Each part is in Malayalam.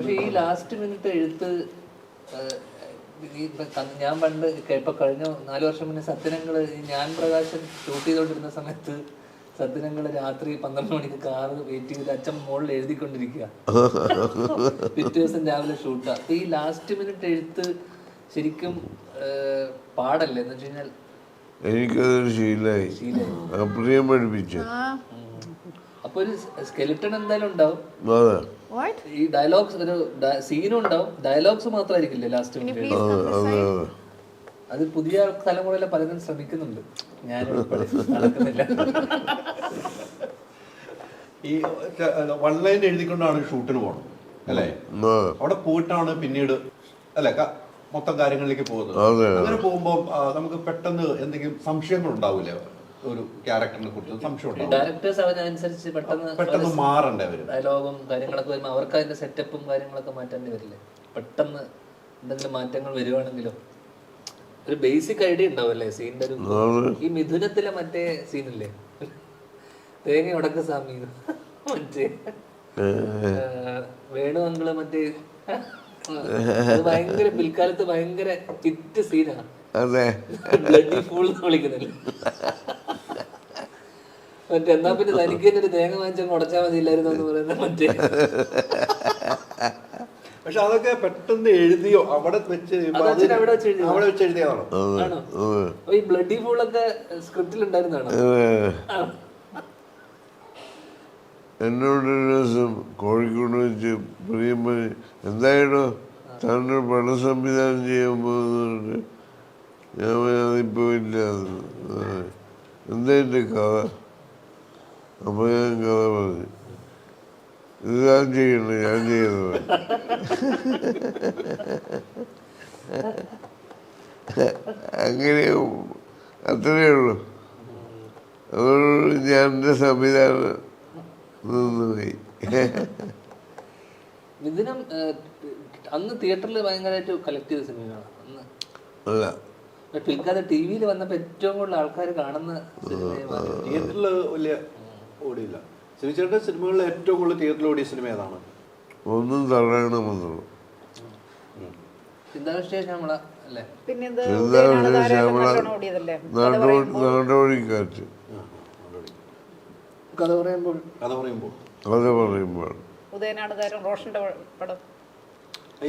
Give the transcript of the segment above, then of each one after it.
പക്ഷെ ഈ ലാസ്റ്റ് മിനിറ്റ് എഴുത്ത് ഞാൻ പണ്ട് ഇപ്പൊ കഴിഞ്ഞ 4 വർഷം മുന്നേ സത്യനങ്ങള് ഞാൻ പ്രകാശൻ ഷൂട്ട് ചെയ്തോണ്ടിരുന്ന സമയത്ത് സത്യനങ്ങള് രാത്രി 12 മണിക്ക് കാറ് വെയിറ്റ് ചെയ്ത് അച്ഛൻ മുകളിൽ എഴുതിക്കൊണ്ടിരിക്കുക. പിറ്റേ ദിവസം രാവിലെ ഷൂട്ടാ. അപ്പൊ ഈ ലാസ്റ്റ് മിനിറ്റ് എഴുത്ത് ശരിക്കും പാടല്ലേ എന്ന് വെച്ച് കഴിഞ്ഞാൽ എനിക്കതൊരു ശീലമായി. പ്രിയം പഠിപ്പിച്ചു. അപ്പൊ ഒരു സ്കെലിട്ടൺ എന്തായാലും ഉണ്ടാവും. ഈ ഡയലോഗ്സ് ഒരു സീനും ഉണ്ടാവും, ഡയലോഗ്സ് മാത്രമായിരിക്കില്ലേ ലാസ്റ്റ് മിനിറ്റ്. അത് പുതിയ തലമുറയിലെ പലരും ശ്രമിക്കുന്നുണ്ട്, ഞാൻ നടക്കുന്നില്ല. ഈ വൺ ലൈൻ എഴുതിക്കൊണ്ടാണ് ഷൂട്ടിന് പോകണം അല്ലേ? അവിടെ പോയിട്ടാണ് പിന്നീട് അല്ലെ മൊത്തം കാര്യങ്ങളിലേക്ക് പോകുന്നത്. അങ്ങനെ പോകുമ്പോ നമുക്ക് പെട്ടെന്ന് എന്തെങ്കിലും സംശയങ്ങൾ ഉണ്ടാവില്ലേ? ഒരു ക്യാരക്ടറിനെ കുറിച്ച് സംശയം ഉണ്ടാവും. ഡയറക്ടേഴ്സ് അതിനനുസരിച്ച് പെട്ടെന്ന് മാറണ്ടേ അവര്? ഡയലോഗും കാര്യങ്ങളൊക്കെ വരുമ്പോൾ അവർക്ക് അതിന്റെ സെറ്റപ്പും കാര്യങ്ങളൊക്കെ മാറ്റേണ്ടി വരില്ലേ? പെട്ടെന്ന് എന്തെങ്കിലും മാറ്റങ്ങൾ വരുവാണെങ്കിലോ ഒരു ബേസിക് ഐഡിയ ഉണ്ടാവല്ലേ സീനിന്റെ ഒരു. ഈ മിഥുനത്തിലെ മറ്റേ സീനില്ലേ, തേങ്ങ ഉടക്ക സ്വാമി, മറ്റേ വേണു അങ്കിള്, മറ്റേ ഭയങ്കര പിൽക്കാലത്ത് ഭയങ്കര ഹിറ്റ് സീനാണ്. ബ്ലഡി ഫൂൾ എന്ന് വിളിക്കുന്നില്ല മറ്റേ. എന്നാ പിന്നെ തനിക്ക് തന്നെ ഒരു തേങ്ങ വാങ്ങിച്ചങ്ങ് ഉടച്ചാൽ മതിയില്ലായിരുന്നു എന്ന് പറയുന്നത് മറ്റേ. പക്ഷെ അതൊക്കെ പെട്ടെന്ന് എഴുതിയോ അവിടെ വെച്ച് എഴുതിയതാണോ? ആണോ? ഈ ബ്ലഡി ഫൂളൊക്കെ സ്ക്രിപ്റ്റിൽ ഉണ്ടായിരുന്നാണോ? എന്നോടൊരു ദിവസം കോഴിക്കോട് വെച്ച് പ്രിയമ്പനി എന്തായാലോ താങ്കൾ പടം സംവിധാനം ചെയ്യാൻ പോകുന്നുണ്ട്. ഞാൻ അതിപ്പോ ഇല്ല. എന്താ എൻ്റെ കഥ? അപ്പൊ ഞാൻ കഥ പറഞ്ഞു, ഇത് ഞാൻ ചെയ്യണ്ട, ഞാൻ ചെയ്യുന്നത്. അങ്ങനെ അത്രയേ ഉള്ളൂ. അതുകൊണ്ട് ഞാൻ എൻ്റെ സംവിധാനം നിന്നുപോയി. മിഥുനം അന്ന് തിയേറ്ററിൽ ഭയങ്കരമായിട്ട് കളക്ട് ചെയ്ത സിനിമയാണ് അന്ന്. അല്ല, പിൽക്കാലത്ത് ടി വിയിൽ വന്നപ്പോ ഏറ്റവും കൂടുതൽ ആൾക്കാർ കാണുന്ന തിയേറ്ററിൽ വലിയ ഓടിയില്ല. സിനിമയുടെ സിനിമകളിൽ ഏറ്റവും കൂടുതൽ തിയേറ്ററിൽ ഓടിയ സിനിമ ഏതാണ്? ഒന്നും തള്ളണമെന്നുള്ളൂ. ചിന്താവിശേഷമള അല്ലേ? നാടോടിക്കാറ്റ്. കഥ പറയുമ്പോൾ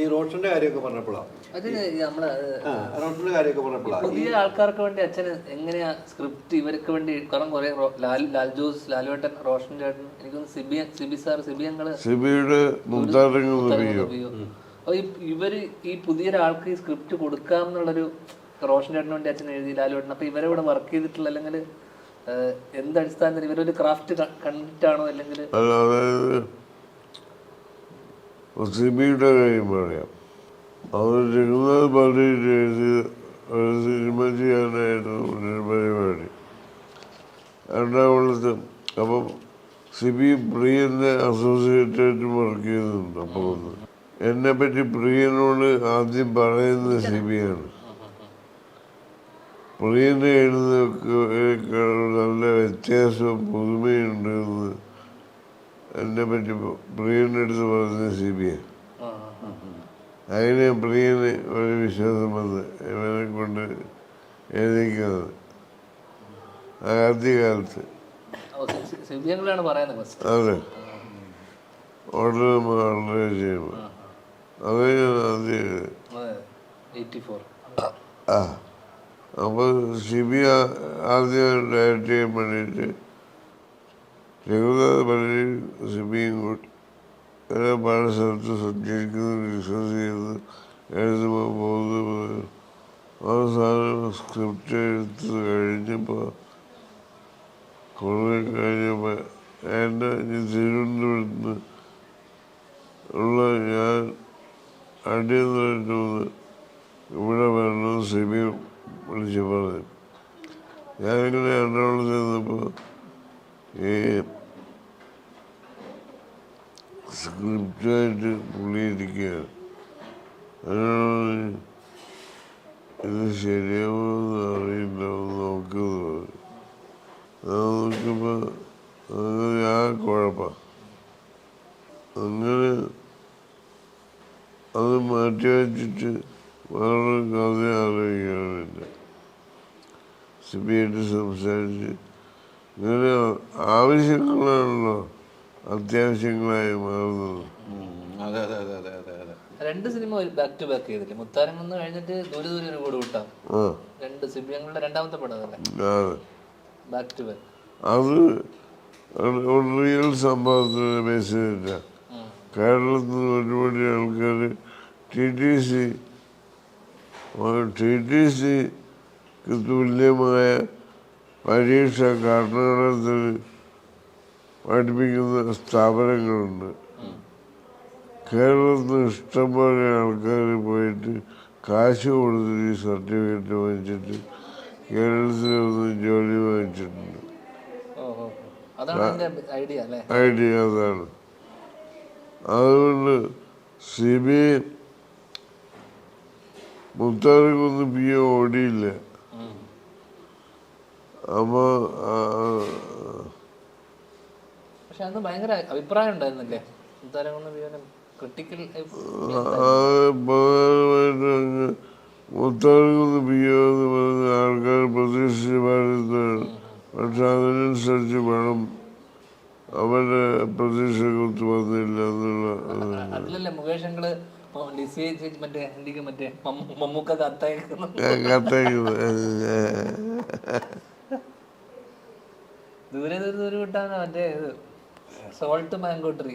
ഈ റോഷന്റെ കാര്യമൊക്കെ പറഞ്ഞപ്പോഴാണ് പുതിയ ആൾക്കാർക്ക് വേണ്ടി അച്ഛന് എങ്ങനെയാ സ്ക്രിപ്റ്റ് ഇവർക്ക് വേണ്ടി? കാരണം കുറെ ലാൽ ജോസ്, ലാലുവേട്ടൻ, റോഷൻ ചേട്ടൻ, എനിക്കൊന്ന് സിബി സാർ, സിബിയുടെ അപ്പൊ ഇവര് ഈ പുതിയൊരാൾക്ക് ഈ സ്ക്രിപ്റ്റ് കൊടുക്കാം എന്നുള്ളൊരു റോഷൻ ചേട്ടന് വേണ്ടി അച്ഛൻ എഴുതി, ലാലുവേട്ടൻ. അപ്പൊ ഇവരെ ഇവിടെ വർക്ക് ചെയ്തിട്ടുള്ള അല്ലെങ്കിൽ എന്തടിസ്ഥാനത്തിൽ ഇവരൊരു ക്രാഫ്റ്റ് കണ്ടിട്ടാണോ അല്ലെങ്കിൽ? സിബിയുടെ കാര്യം പറയാം. അവർ രഘുനാഥ് പാടിയിട്ട് എഴുതി ഒരു സിനിമ ചെയ്യാനായിരുന്നു ഒരു പരിപാടി എറണാകുളത്ത്. അപ്പം സിബി പ്രിയൻ്റെ അസോസിയേറ്റായിട്ട് വർക്ക് ചെയ്യുന്നുണ്ട്. അപ്പോൾ എന്നെ പറ്റി പ്രിയനോട് ആദ്യം പറയുന്നത് സിബിയാണ്. പ്രിയനെ എഴുതുന്നതൊക്കെ നല്ല വ്യത്യാസവും പുതുമയുണ്ടെന്ന് എന്നെ പറ്റി പ്രിയൻ്റെ അടുത്ത് പറഞ്ഞ സിബിയാണ്. അങ്ങനെ പ്രിയന് ഒരു വിശ്വാസം വന്ന് ഇവനെ കൊണ്ട് എഴുതിക്കുന്നത് ആദ്യകാലത്ത്. അതെ, ഓർഡർ വളരെ ചെയ്യുമ്പോൾ അത് ഞാൻ ആദ്യം അപ്പോൾ സിബി ആദ്യം ഡയറക്റ്റ് ചെയ്യാൻ വേണ്ടിയിട്ട് രഘുനാഥ് പള്ളി സിബിയും കൂട്ടി പല സ്ഥലത്ത് സഞ്ചരിക്കുന്നത് ഡിസ്കസ് ചെയ്ത് എഴുതുമ്പോൾ പോകുന്നത്. അവസാനം സ്ക്രിപ്റ്റ് എഴുത്ത് കഴിഞ്ഞപ്പോൾ കുറേ കഴിഞ്ഞപ്പോൾ എൻ്റെ തിരുവനന്തപുരത്ത് ഉള്ള ഞാൻ അടിയെന്ന് ഇവിടെ വരണം സിബി വിളിച്ച് പറഞ്ഞു. ഞാനിങ്ങനെ എറണാകുളത്ത് ചെന്നപ്പോൾ ഈ സ്ക്രിപ്റ്റായിട്ട് പുള്ളി ഇരിക്കുകയാണ്. അതിനോട് ഇത് ശരിയാവുമെന്ന് അറിയില്ല, നോക്കുന്നത് പറഞ്ഞു. ഞാൻ നോക്കുമ്പോൾ അങ്ങനെ ആ കുഴപ്പം. അങ്ങനെ അത് മാറ്റിവെച്ചിട്ട് വേറൊരു കഥ ആലോചിക്കാറില്ല. സിബിയായിട്ട് സംസാരിച്ച് ഇങ്ങനെ ആവശ്യങ്ങളാണല്ലോ അത്യാവശ്യങ്ങളായി മാറുന്നത്. അതെ അതെ അതെ അതെ അതെ അതെ. 2 സിനിമ ബാക്ക് ടു ബാക്ക് ചെയ്തില്ലേ? മുത്താരംകുന്ന് കഴിഞ്ഞിട്ട് ദൂരെ ദൂരെ ഒരു കൂടെ വിട്ടാം. 2 സിബിയങ്ങളുടെ 2ാമത്തെ പടം അതല്ലേ? Back to back. അത് റിയൽ സംഭവത്തിന് ബേസ് ചെയ്തില്ല. കേരളത്തിൽ നിന്ന് ഒരുപാട് ആൾക്കാർ TTCക്ക് തുല്യമായ പരീക്ഷ കർണാടകത്തിൽ പഠിപ്പിക്കുന്ന സ്ഥാപനങ്ങളുണ്ട്. കേരളത്തിൽ ഇഷ്ടംപോലെ ആൾക്കാർ പോയിട്ട് കാശ് കൊടുത്തിട്ട് ഈ സർട്ടിഫിക്കറ്റ് വാങ്ങിച്ചിട്ട് കേരളത്തിൽ ഒന്ന് ജോലി വാങ്ങിച്ചിട്ടുണ്ട്. ഐഡിയ അതാണ്. അതുകൊണ്ട് CBI മുത്താരംകുന്ന് PO ഓടിയില്ല. അപ്പൊ പക്ഷെ അന്ന് ഭയങ്കര അഭിപ്രായം ഉണ്ടായിരുന്നില്ലേ Mutharamkunnu PO? Critical Mutharamkunnu PO എന്ന് പറഞ്ഞ ആൾക്കാർ പ്രതീക്ഷിച്ച് പാടുന്നതാണ്. പക്ഷെ അതിനനുസരിച്ച് വേണം അവരുടെ പ്രതീക്ഷ കുത്ത് വന്നില്ല എന്നുള്ള. അതിലല്ലേ മുകേഷ് അങ്കിള് മറ്റേ മമ്മൂക്ക കത്തയക്കുന്നത് ദൂരെ ദൂരെ വിട്ടാണ് മറ്റേ സോൾട്ട് മാംഗോ ട്രീ.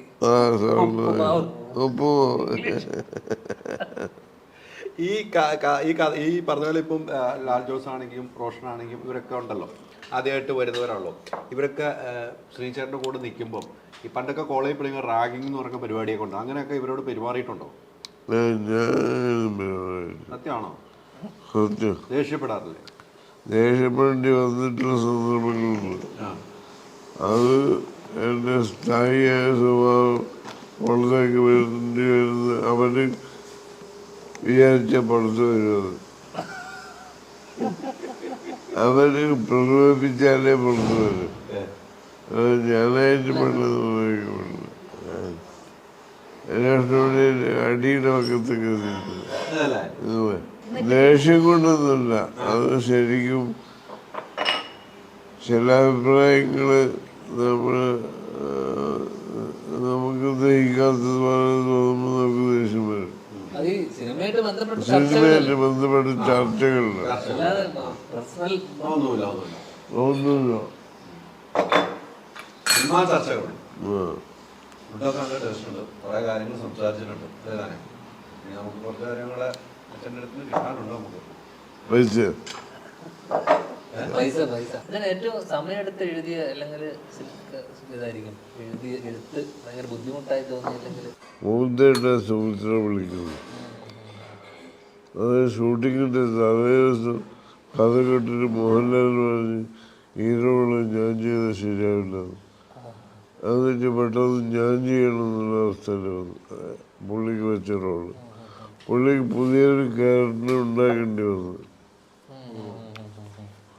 ഈ പറഞ്ഞ പോലെ ഇപ്പം ലാൽ ജോസ് ആണെങ്കിലും റോഷൻ ആണെങ്കിലും ഇവരൊക്കെ ഉണ്ടല്ലോ, ആദ്യമായിട്ട് വരുന്നവരാണല്ലോ. ഇവരൊക്കെ ശ്രീചേട്ടൻ്റെ കൂടെ നിൽക്കുമ്പം ഈ പണ്ടൊക്കെ കോളേജിൽ പഠിക്കുമ്പോൾ റാഗിങ് എന്ന് പറയുന്ന പരിപാടിയൊക്കെ ഉണ്ട്. അങ്ങനെയൊക്കെ ഇവരോട് പെരുമാറിയിട്ടുണ്ടോ? സത്യമാണോ? സത്യം. ദേഷ്യപ്പെടാറില്ലേ? ദേഷ്യപ്പെടേണ്ടി വന്നിട്ടുള്ള സന്ദർഭങ്ങളുണ്ട്. അത് എൻ്റെ സ്ഥായിയായ സ്വഭാവം പുറത്തേക്ക് വേണ്ടി വരുന്ന അവന് വിചാരിച്ച പുറത്ത് വരുന്നത്. അവന് പ്രകോപിപ്പിച്ചാലേ പുറത്ത് വരും. ഞാനായിട്ട് പെട്ടെന്ന് അടിയുടെ പക്കത്തൊക്കെ ദേഷ്യം കൊണ്ടൊന്നുമില്ല. അത് ശരിക്കും ചില അഭിപ്രായങ്ങള് നമുക്ക് ദഹിക്കാത്തത് തോന്നുമ്പോൾ നമുക്ക് ദേഷ്യം വരും. സിനിമയായിട്ട് ബന്ധപ്പെട്ട ചർച്ചകളുണ്ട്. ഒന്നുമില്ല. കുറെ കാര്യങ്ങൾ സംസാരിച്ചിട്ടുണ്ട്. നമുക്ക് കുറച്ച് കാര്യങ്ങളെ അച്ഛൻ്റെ അടുത്ത് കിട്ടാനുണ്ടോ? നമുക്ക് ഏറ്റവും സമയമെടുത്ത് എഴുതിയ അല്ലെങ്കിൽ ഇതായിരിക്കും എഴുത്ത് ഭയങ്കര ബുദ്ധിമുട്ടായി തോന്നിയില്ലെങ്കിൽ സുമിത്ര വിളിക്കുന്നു. അത് ഷൂട്ടിങ്ങിൻ്റെ തലേ ദിവസം കഥ കേട്ടിട്ട് മോഹൻലാൽ പറഞ്ഞ് ഹീറോകളെ ഞാൻ ചെയ്താൽ ശരിയാവില്ല. എന്നിട്ട് പെട്ടെന്ന് ഞാൻ ചെയ്യണമെന്നുള്ള അവസ്ഥയിൽ വന്നു. പുള്ളിക്ക് വെച്ച റോള് പുള്ളിക്ക് പുതിയൊരു ക്യാരക്ടർ ഉണ്ടാക്കേണ്ടി വന്നു.